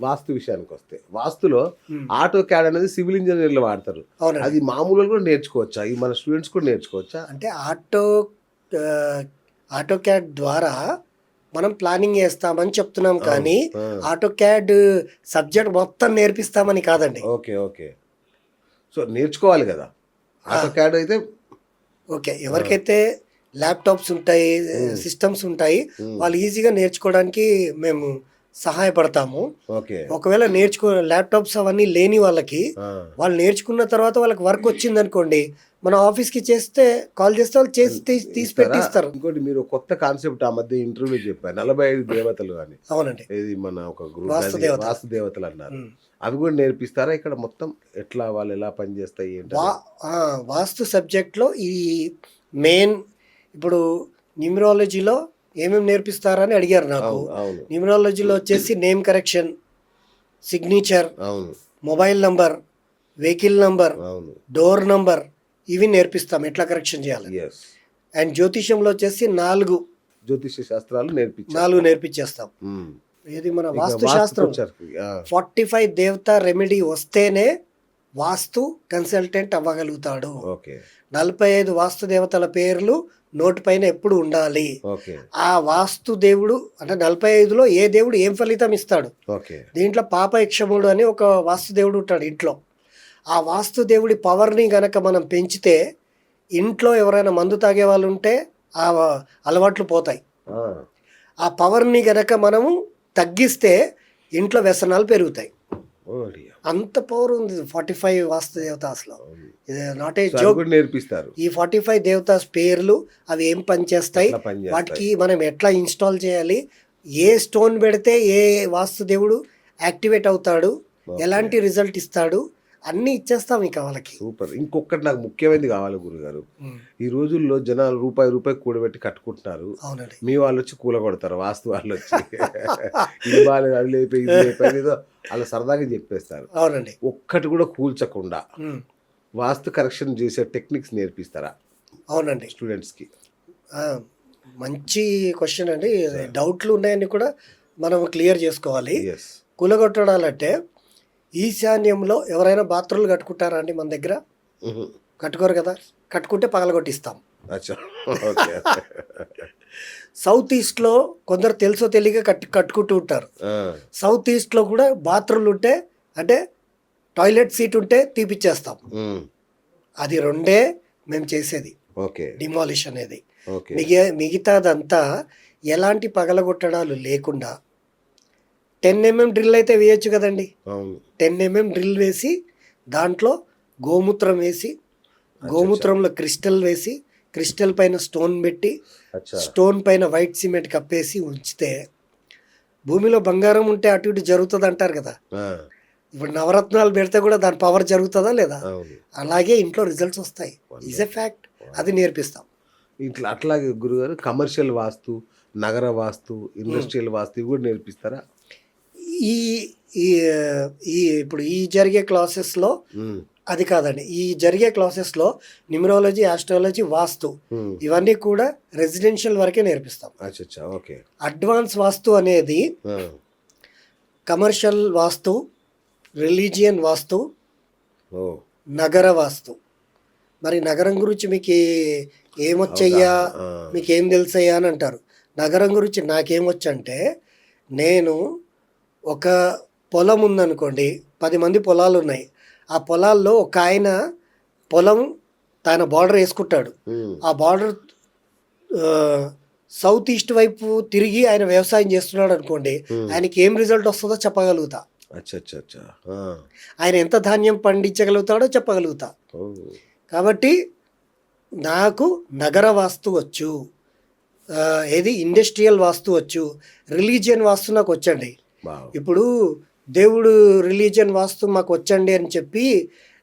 వాస్తు విషయానికి వస్తే వాస్తులో auto CAD అనేది సివిల్ ఇంజనీర్లు వాడతారు. అవునండి. అది మామూలుగా కూడా నేర్చుకోవచ్చా? ఈ మన స్టూడెంట్స్ కూడా నేర్చుకోవచ్చా? అంటే ఆటో క్యాడ్ ద్వారా మనం ప్లానింగ్ చేస్తామని చెప్తున్నాం, కానీ ఆటో క్యాడ్ సబ్జెక్ట్ మొత్తం నేర్పిస్తామని కాదండి. Okay okay. సో నేర్చుకోవాలి కదా ఆటో క్యాడ్ అయితే. ఓకే, ఎవరికైతే ల్యాప్టాప్స్ ఉంటాయి, సిస్టమ్స్ ఉంటాయి, వాళ్ళు ఈజీగా నేర్చుకోవడానికి మేము సహాయపడతాము. ఓకే. ఒకవేళ ల్యాప్టాప్స్ అవన్నీ లేని వాళ్ళకి, వాళ్ళు నేర్చుకున్న తర్వాత వాళ్ళకి వర్క్ వచ్చింది అనుకోండి, మన ఆఫీస్కి కాల్ చేస్తే వాళ్ళు చేసి తీసి పెట్టిస్తారు. ఇంకోటి మీరు కొత్త కాన్సెప్ట్ ఆ మధ్య ఇంటర్వ్యూ చెప్పారు, 45 దేవతలు అని. అవునండి, ఇది మన ఒక గ్రూప్ వాస్తు దేవతలు అన్నారు. అవి కూడా నేర్పిస్తారా ఇక్కడ? మొత్తం ఎట్లా వాళ్ళు ఎలా పనిచేస్తాయి ఏంటి? వాస్తు సబ్జెక్ట్లో ఈ మెయిన్ ఇప్పుడు న్యూమరాలజీలో ఏమేమి నేర్పిస్తారని అడిగారు నాకు. న్యూమరాలజీలో వచ్చేసి name correction, signature, mobile number, vehicle number, door number, ఇవి నేర్పిస్తాం ఎట్లా కరెక్షన్ చేయాలి. అండ్ జ్యోతిష్యంలో వచ్చేసి 4 జ్యోతిష శాస్త్రాలు నేర్పించేస్తాం. ఇది మన వాస్తు శాస్త్రం. 45 దేవతా రెమెడీ వస్తేనే వాస్తు కన్సల్టెంట్ అవ్వగలుగుతాడు. 45 వాస్తు దేవతల పేర్లు నోటి పైన ఎప్పుడు ఉండాలి. ఆ వాస్తు దేవుడు అంటే 45లో ఏ దేవుడు ఏం ఫలితం ఇస్తాడు. దీంట్లో పాప యక్షముడు అని ఒక వాస్తు దేవుడు ఉంటాడు ఇంట్లో. ఆ వాస్తు దేవుడి పవర్ని గనక మనం పెంచితే, ఇంట్లో ఎవరైనా మందు తాగే వాళ్ళు ఉంటే ఆ అలవాట్లు పోతాయి. ఆ పవర్ని గనక మనము తగ్గిస్తే ఇంట్లో వ్యసనాలు పెరుగుతాయి. అంత పవర్ ఉంది 45 వాస్తు దేవతాస్లో. ఇది నాట్ ఏ జోక్. నేర్పిస్తారు ఈ 45 దేవతాస్ పేర్లు, అవి ఏం పని చేస్తాయి, వాటికి మనం ఎట్లా ఇన్స్టాల్ చేయాలి, ఏ స్టోన్ పెడితే ఏ వాస్తు దేవుడు యాక్టివేట్ అవుతాడు, ఎలాంటి రిజల్ట్ ఇస్తాడు, అన్ని ఇచ్చేస్తాం ఇక వాళ్ళకి. సూపర్. ఇంకొకటి నాకు ముఖ్యమైనది కావాలి గురుగారు. ఈ రోజుల్లో జనాలు రూపాయి కూడబెట్టి కట్టుకుంటున్నారు. మీ వాళ్ళు వచ్చి కూలగొడతారు, వాస్తు వాళ్ళు వచ్చి ఇది బాగాలేదు, అది లేపే, ఇది లేపేదో అలా సరదాగా చెప్పేస్తారు. అవునండి. ఒక్కటి కూడా కూల్చకుండా వాస్తు కరెక్షన్ చేసే టెక్నిక్స్ నేర్పిస్తారా? అవునండి, స్టూడెంట్స్కి. మంచి క్వశ్చన్ అండి. డౌట్లు ఉన్నాయని కూడా మనం క్లియర్ చేసుకోవాలి. కూలగొట్టడాలంటే ఈశాన్యంలో ఎవరైనా బాత్రూమ్లు కట్టుకుంటారా అండి? మన దగ్గర కట్టుకోరు కదా. కట్టుకుంటే పగలగొట్టిస్తాం. సౌత్ ఈస్ట్లో కొందరు తెలుసో తెలియక కట్టుకుంటూ ఉంటారు. సౌత్ ఈస్ట్లో కూడా బాత్రూమ్లు ఉంటే, అంటే టాయిలెట్ సీట్ ఉంటే తీపిచ్చేస్తాం. అది 2 మేము చేసేది డిమాలిష్ అనేది. మిగతాదంతా ఎలాంటి పగలగొట్టడాలు లేకుండా 10 mm డ్రిల్ అయితే వేయచ్చు కదండి. 10 mm డ్రిల్ వేసి దాంట్లో గోమూత్రం వేసి, గోమూత్రంలో క్రిస్టల్ వేసి, క్రిస్టల్ పైన స్టోన్ పెట్టి, స్టోన్ పైన వైట్ సిమెంట్ కప్పేసి ఉంచితే, భూమిలో బంగారం ఉంటే అటు ఇటు జరుగుతుంది అంటారు కదా. ఇప్పుడు నవరత్నాలు పెడితే కూడా దాని పవర్ జరుగుతుందా లేదా? అలాగే ఇంట్లో రిజల్ట్స్ వస్తాయి. Is a fact. అది నేర్పిస్తాం. ఇట్లా అట్లాగే గురుగారు కమర్షియల్ వాస్తు, నగర వాస్తు, ఇండస్ట్రియల్ వాస్తు ఇవి కూడా నేర్పిస్తారా? ఇప్పుడు ఈ జరిగే క్లాసెస్లో అది కాదండి. ఈ జరిగే క్లాసెస్లో న్యూమరాలజీ, ఆస్ట్రాలజీ, వాస్తు ఇవన్నీ కూడా రెసిడెన్షియల్ వరకే నేర్పిస్తాం. అడ్వాన్స్ వాస్తు అనేది కమర్షియల్ వాస్తు, రిలీజియన్ వాస్తు, నగర వాస్తు. మరి నగరం గురించి మీకు ఏమొచ్చయ్యా, మీకు ఏం తెలుసయ్యా అని అంటారు. నగరం గురించి నాకేమొచ్చంటే, నేను ఒక పొలం ఉందనుకోండి, 10 మంది పొలాలు ఉన్నాయి. ఆ పొలాల్లో ఒక ఆయన పొలం తన బార్డర్ వేసుకుంటాడు. ఆ బార్డర్ సౌత్ ఈస్ట్ వైపు తిరిగి ఆయన వ్యవసాయం చేస్తున్నాడు అనుకోండి, ఆయనకి ఏం రిజల్ట్ వస్తుందో చెప్పగలుగుతా. ఆయన ఎంత ధాన్యం పండించగలుగుతాడో చెప్పగలుగుతా. కాబట్టి నాకు నగర వాస్తు వచ్చు, ఏది ఇండస్ట్రియల్ వాస్తు వచ్చు, రిలీజియన్ వాస్తు నాకు వచ్చండి. ఇప్పుడు దేవుడు రిలీజియన్ వాస్తు మాకు వచ్చండి అని చెప్పి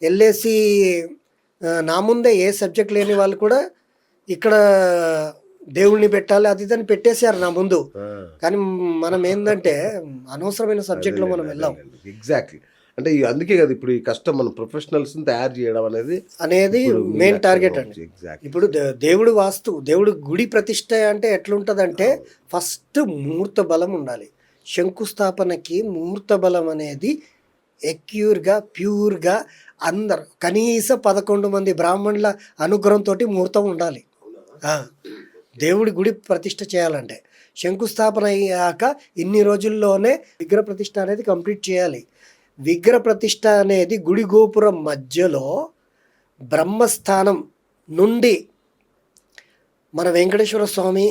వెళ్ళేసి నా ముందే ఏ సబ్జెక్ట్ లేని వాళ్ళు కూడా ఇక్కడ దేవుడిని పెట్టాలి అది ఇదని పెట్టేశారు నా ముందు. కానీ మనం ఏంటంటే అనవసరమైన సబ్జెక్ట్లో మనం వెళ్ళాం. ఎగ్జాక్ట్లీ. అంటే అందుకే కదా ఇప్పుడు ఈ కష్టం మనం ప్రొఫెషనల్స్ తయారు చేయడం అనేది మెయిన్ టార్గెట్ అండి. ఇప్పుడు దేవుడు వాస్తు, దేవుడు గుడి ప్రతిష్ట అంటే ఎట్లుంటుందంటే, ఫస్ట్ ముహూర్త బలం ఉండాలి, శంకుస్థాపనకి ముహూర్త బలం అనేది ఎక్యూర్గా ప్యూర్గా అందరు కనీసం 11 మంది బ్రాహ్మణుల అనుగ్రహంతో ముహూర్తం ఉండాలి. ఆ, దేవుడి గుడి ప్రతిష్ఠ చేయాలంటే శంకుస్థాపన అయ్యాక ఇన్ని రోజుల్లోనే విగ్రహ ప్రతిష్ఠ అనేది కంప్లీట్ చేయాలి. విగ్రహ ప్రతిష్ఠ అనేది గుడి గోపురం మధ్యలో బ్రహ్మస్థానం నుండి మన వెంకటేశ్వర స్వామి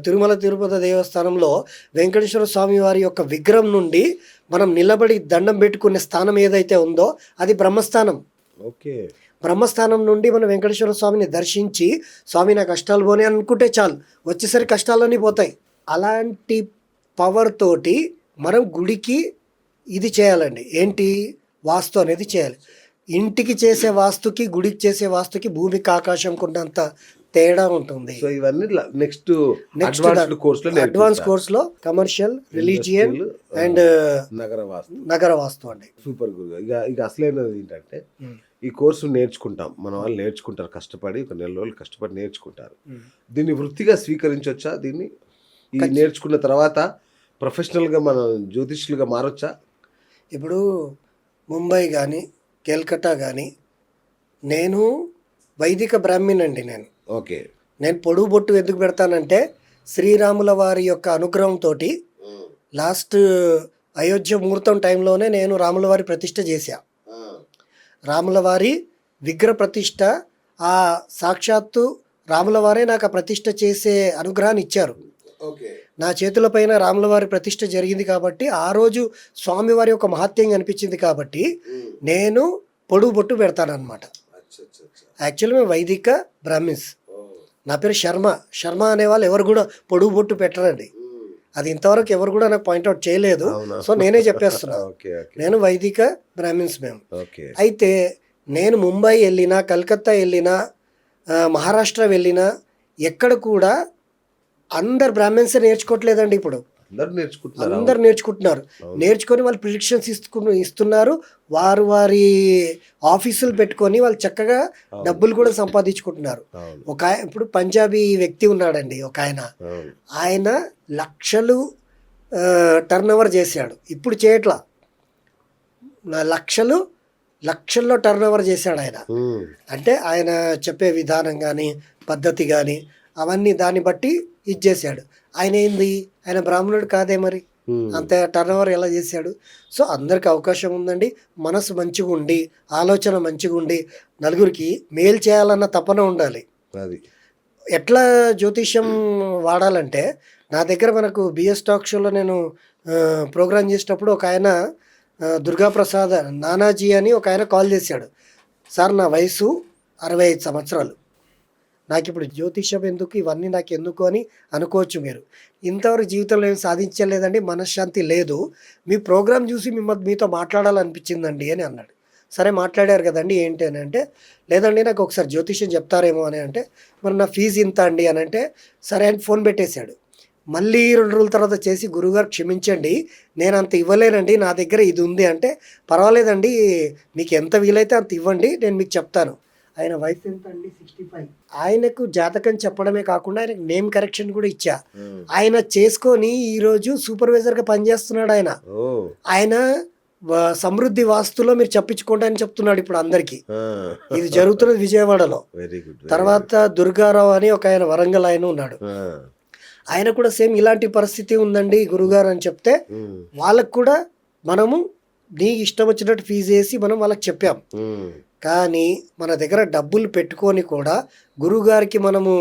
తిరుమల తిరుపతి దేవస్థానంలో వెంకటేశ్వర స్వామి వారి యొక్క విగ్రహం నుండి మనం నిలబడి దండం పెట్టుకునే స్థానం ఏదైతే ఉందో అది బ్రహ్మస్థానం. ఓకే. బ్రహ్మస్థానం నుండి మనం వెంకటేశ్వర స్వామిని దర్శించి స్వామి నా కష్టాలు పోనీ అనుకుంటే చాలు, వచ్చేసరికి కష్టాలన్నీ పోతాయి. అలాంటి పవర్ తోటి మనం గుడికి ఇది చేయాలండి. ఏంటి? వాస్తు అనేది చేయాలి. ఇంటికి చేసే వాస్తుకి గుడికి చేసే వాస్తుకి భూమికి ఆకాశంకి ఉన్నంత తేడా ఉంటుంది. సో ఇవన్నీ నెక్స్ట్ అడ్వాన్స్ కోర్సులో కమర్షియల్, రిలీజియన్ అండ్ నగర వాస్తు అండి. సూపర్ గురు. ఇక అసలైనది ఏంటంటే ఈ కోర్సు నేర్చుకుంటాం, మన వాళ్ళు నేర్చుకుంటారు, కష్టపడి ఒక నెల రోజులు కష్టపడి నేర్చుకుంటారు. దీన్ని వృత్తిగా స్వీకరించవచ్చా? దీన్ని ఈ నేర్చుకున్న తర్వాత ప్రొఫెషనల్గా మనం జ్యోతిష్యులుగా మారొచ్చా? ఇప్పుడు ముంబై కానీ కలకత్తా కానీ నేను వైదిక బ్రాహ్మణ్ అండి. నేను పొడుగు బొట్టు ఎందుకు పెడతానంటే శ్రీరాముల వారి యొక్క అనుగ్రహంతో లాస్ట్ అయోధ్య ముహూర్తం టైంలోనే నేను రాముల వారి ప్రతిష్ఠ చేశా. రాముల వారి విగ్రహ ప్రతిష్ఠ, ఆ సాక్షాత్తు రాముల వారే నాకు ఆ ప్రతిష్ఠ చేసే అనుగ్రహాన్ని ఇచ్చారు. నా చేతుల పైన రాముల వారి ప్రతిష్ఠ జరిగింది కాబట్టి ఆ రోజు స్వామివారి యొక్క మహత్యం అనిపించింది కాబట్టి నేను పొడుగు బొట్టు పెడతానన్నమాట. యాక్చువల్లీ మేము వైదిక బ్రాహ్మిన్స్. నా పేరు శర్మ అనే వాళ్ళు ఎవరు కూడా పొడుగు బొట్టు పెట్టరండి. అది ఇంతవరకు ఎవరు కూడా నాకు పాయింట్అవుట్ చేయలేదు. సో నేనే చెప్పేస్తున్నా, నేను వైదిక బ్రాహ్మిన్స్ మేము. అయితే నేను ముంబై వెళ్ళినా, కలకత్తా వెళ్ళినా, మహారాష్ట్ర వెళ్ళినా ఎక్కడ కూడా అందరు బ్రాహ్మిన్స్ నేర్చుకోవట్లేదండి. ఇప్పుడు అందరు నేర్చుకుంటున్నారు. నేర్చుకొని వాళ్ళు ప్రిడిక్షన్స్ ఇస్తున్నారు. వారి ఆఫీసులు పెట్టుకొని వాళ్ళు చక్కగా డబ్బులు కూడా సంపాదించుకుంటున్నారు. ఇప్పుడు పంజాబీ వ్యక్తి ఉన్నాడండి ఒక ఆయన లక్షలు టర్న్ ఓవర్ చేశాడు. ఇప్పుడు చేయట్లా, లక్షల్లో టర్న్ ఓవర్ చేశాడు ఆయన. అంటే ఆయన చెప్పే విధానం కానీ పద్ధతి కానీ అవన్నీ దాన్ని బట్టి ఇది చేశాడు. ఆయన బ్రాహ్మణుడు కాదే, మరి అంత టర్న్ ఓవర్ ఎలా చేశాడు? సో అందరికి అవకాశం ఉందండి. మనసు మంచిగా ఉండి, ఆలోచన మంచిగా ఉండి, నలుగురికి మేలు చేయాలన్న తపన ఉండాలి. ఎట్లా జ్యోతిష్యం వాడాలంటే నా దగ్గర మనకు బిఎస్ టాక్ షోలో నేను ప్రోగ్రామ్ చేసేటప్పుడు ఒక ఆయన దుర్గాప్రసాద్ నానాజీ అని ఒక ఆయన కాల్ చేశాడు. సార్ నా వయసు 65 సంవత్సరాలు, నాకు ఇప్పుడు జ్యోతిష్యం ఎందుకు, ఇవన్నీ నాకు ఎందుకు అని అనుకోవచ్చు మీరు. ఇంతవరకు జీవితంలో ఏం సాధించలేదండి, మనశ్శాంతి లేదు, మీ ప్రోగ్రాం చూసి మీతో మాట్లాడాలనిపించిందండి అని అన్నాడు. సరే మాట్లాడారు కదండి ఏంటి అని అంటే, లేదండి నాకు ఒకసారి జ్యోతిష్యం చెప్తారేమో అని అంటే, మరి నా ఫీజు ఇంత అండి అని అంటే, సరే అని ఫోన్ పెట్టేశాడు. మళ్ళీ 2 రోజుల తర్వాత చేసి, గురువుగారు క్షమించండి నేను అంత ఇవ్వలేనండి, నా దగ్గర ఇది ఉంది అంటే, పర్వాలేదండి మీకు ఎంత వీలైతే అంత ఇవ్వండి, నేను మీకు చెప్తాను. ఆయన వయసు ఎంత అండి? 65. ఆయనకు జాతకం చెప్పడమే కాకుండా ఆయనకు నేమ్ కరెక్షన్ కూడా ఇచ్చా. ఆయన చేసుకొని ఈరోజు సూపర్వైజర్గా పనిచేస్తున్నాడు. ఆయన సమృద్ధి వాస్తులో మీరు చెప్పించుకోండి అని చెప్తున్నాడు ఇప్పుడు అందరికి. ఇది జరుగుతున్నది విజయవాడలో. తర్వాత దుర్గారావు అని ఒక ఆయన వరంగల్ ఆయన ఉన్నాడు. ఆయన కూడా సేమ్ ఇలాంటి పరిస్థితి ఉందండి గురుగారు అని చెప్తే, వాళ్ళకు కూడా మనము నీకు ఇష్టం వచ్చినట్టు ఫీజు వేసి మనం వాళ్ళకి చెప్పాం. కానీ మన దగ్గర డబ్బులు పెట్టుకొని కూడా గురువుగారికి మనము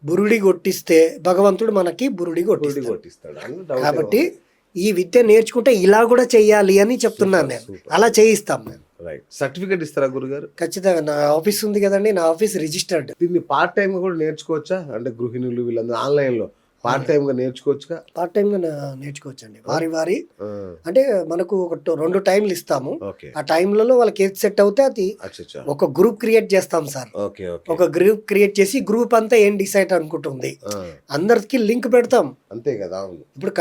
బురుడి కొట్టిస్తే భగవంతుడు మనకి బురుడి కొట్టిస్తాడు. కాబట్టి ఈ విద్య నేర్చుకుంటే ఇలా కూడా చెయ్యాలి అని చెప్తున్నాను నేను. అలా చేయిస్తాం మేము. సర్టిఫికేట్ ఇస్తారా గురుగారు? ఖచ్చితంగా. నా ఆఫీస్ ఉంది కదండి, నా ఆఫీస్ రిజిస్టర్డ్. దీన్ని పార్ట్ టైం కూడా నేర్చుకోవచ్చా? అంటే గృహిణులు వీళ్ళందరూ ఆన్లైన్లో పార్ట్ టైం గా నేర్చుకోవచ్చుగా? పార్ట్ టైం గా నేర్చుకోవచ్చు అండి. వారి అంటే మనకు ఒక 2 టైంలు ఇస్తాము. ఆ టైంలలో వాళ్ళకి ఏది సెట్ అవుతే అది ఒక గ్రూప్ క్రియేట్ చేస్తాం సార్. ఒక గ్రూప్ క్రియేట్ చేసి గ్రూప్ అంతా ఏం డిసైడ్ అనుకుంటుంది అందరికి లింక్ పెడతాం. అంతే కదా. ఇప్పుడు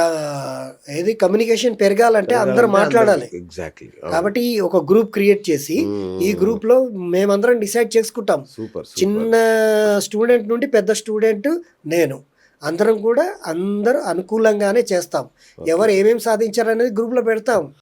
ఏది కమ్యూనికేషన్ పెరగాలంటే అందరూ మాట్లాడాలి. కాబట్టి ఒక గ్రూప్ క్రియేట్ చేసి ఈ గ్రూప్ లో మేమందరం డిసైడ్ చేసుకుంటాం. చిన్న స్టూడెంట్ నుండి పెద్ద స్టూడెంట్ నేను అందరం కూడా అందరూ అనుకూలంగానే చేస్తాం. ఎవరు ఏమేమి సాధించారనేది గ్రూప్లో పెడతాం.